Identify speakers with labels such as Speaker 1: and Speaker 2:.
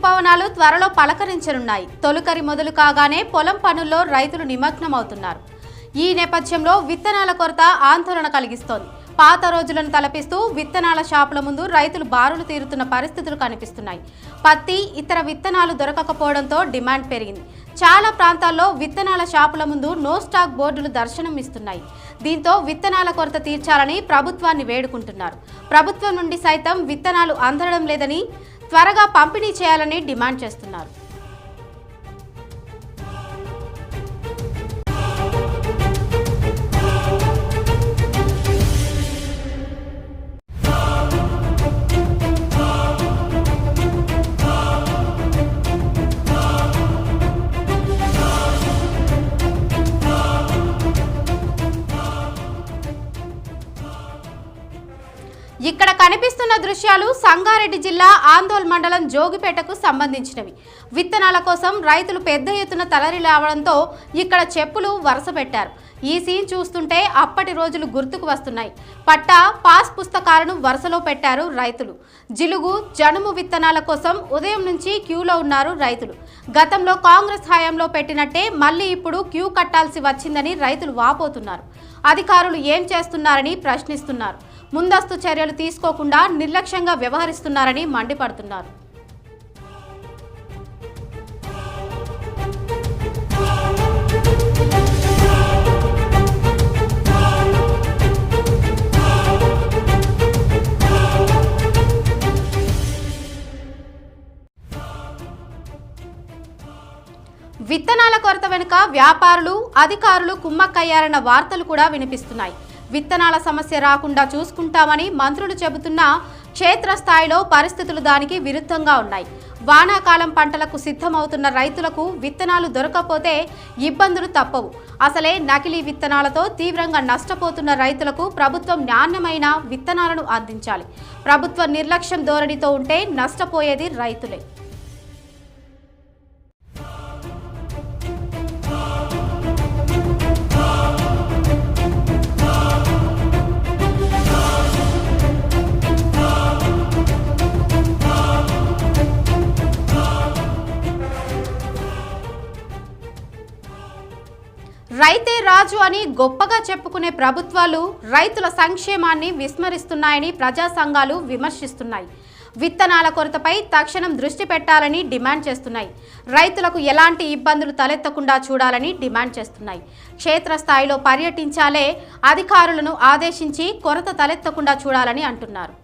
Speaker 1: రుతుపవనాలు త్వరలో పలకరించనున్నాయి. తొలకరి మొదలు కాగానే పొలం పనుల్లో రైతులు నిమగ్నమవుతున్నారు. ఈ నేపథ్యంలో విత్తనాల కొరత ఆందోళన కలిగిస్తోంది. పాత రోజులను తలపిస్తూ విత్తనాల షాపుల ముందు రైతులు బారులు తీరుతున్న పరిస్థితులు కనిపిస్తున్నాయి. పత్తి, ఇతర విత్తనాలు దొరకకపోవడంతో డిమాండ్ పెరిగింది. చాలా ప్రాంతాల్లో విత్తనాల షాపుల ముందు నో స్టాక్ బోర్డులు దర్శనం ఇస్తున్నాయి. దీంతో విత్తనాల కొరత తీర్చాలని ప్రభుత్వాన్ని వేడుకుంటున్నారు. ప్రభుత్వం నుండి సైతం విత్తనాలు అందడం లేదని, త్వరగా పంపిణీ చేయాలని డిమాండ్ చేస్తున్నారు. ఇక్కడ కనిపిస్తున్న దృశ్యాలు సంగారెడ్డి జిల్లా ఆందోళ్ మండలం జోగిపేటకు సంబంధించినవి. విత్తనాల కోసం రైతులు పెద్ద ఎత్తున తరలిరావడంతో ఇక్కడ చెప్పులు వరుస పెట్టారు. ఈ సీన్ చూస్తుంటే అప్పటి రోజులు గుర్తుకు వస్తున్నాయి. పట్టా, పాస్ పుస్తకాలను వరుసలో పెట్టారు రైతులు. జిలుగు, జనుము విత్తనాల కోసం ఉదయం నుంచి క్యూలో ఉన్నారు రైతులు. గతంలో కాంగ్రెస్ హయాంలో పెట్టినట్టే మళ్ళీ ఇప్పుడు క్యూ కట్టాల్సి వచ్చిందని రైతులు వాపోతున్నారు. అధికారులు ఏం చేస్తున్నారని ప్రశ్నిస్తున్నారు. ముందస్తు చర్యలు తీసుకోకుండా నిర్లక్ష్యంగా వ్యవహరిస్తున్నారని మండిపడుతున్నారు. విత్తనాల కొరత వెనుక వ్యాపారులు, అధికారులు కుమ్మక్కయ్యారన్న వార్తలు కూడా వినిపిస్తున్నాయి. విత్తనాల సమస్య రాకుండా చూసుకుంటామని మంత్రులు చెబుతున్నా క్షేత్రస్థాయిలో పరిస్థితులు దానికి విరుద్ధంగా ఉన్నాయి. వానాకాలం పంటలకు సిద్ధమవుతున్న రైతులకు విత్తనాలు దొరకకపోతే ఇబ్బందులు తప్పవు. అసలే నకిలీ విత్తనాలతో తీవ్రంగా నష్టపోతున్న రైతులకు ప్రభుత్వం నాణ్యమైన విత్తనాలను అందించాలి. ప్రభుత్వ నిర్లక్ష్యం ధోరణితో ఉంటే నష్టపోయేది రైతులే. రైతే రాజు అని గొప్పగా చెప్పుకునే ప్రభుత్వాలు రైతుల సంక్షేమాన్ని విస్మరిస్తున్నాయని ప్రజా సంఘాలు విమర్శిస్తున్నాయి. విత్తనాల కొరతపై తక్షణం దృష్టి పెట్టాలని డిమాండ్ చేస్తున్నాయి. రైతులకు ఎలాంటి ఇబ్బందులు తలెత్తకుండా చూడాలని డిమాండ్ చేస్తున్నాయి. క్షేత్రస్థాయిలో పర్యటించాలే, అధికారులను ఆదేశించి కొరత తలెత్తకుండా చూడాలని అంటున్నారు.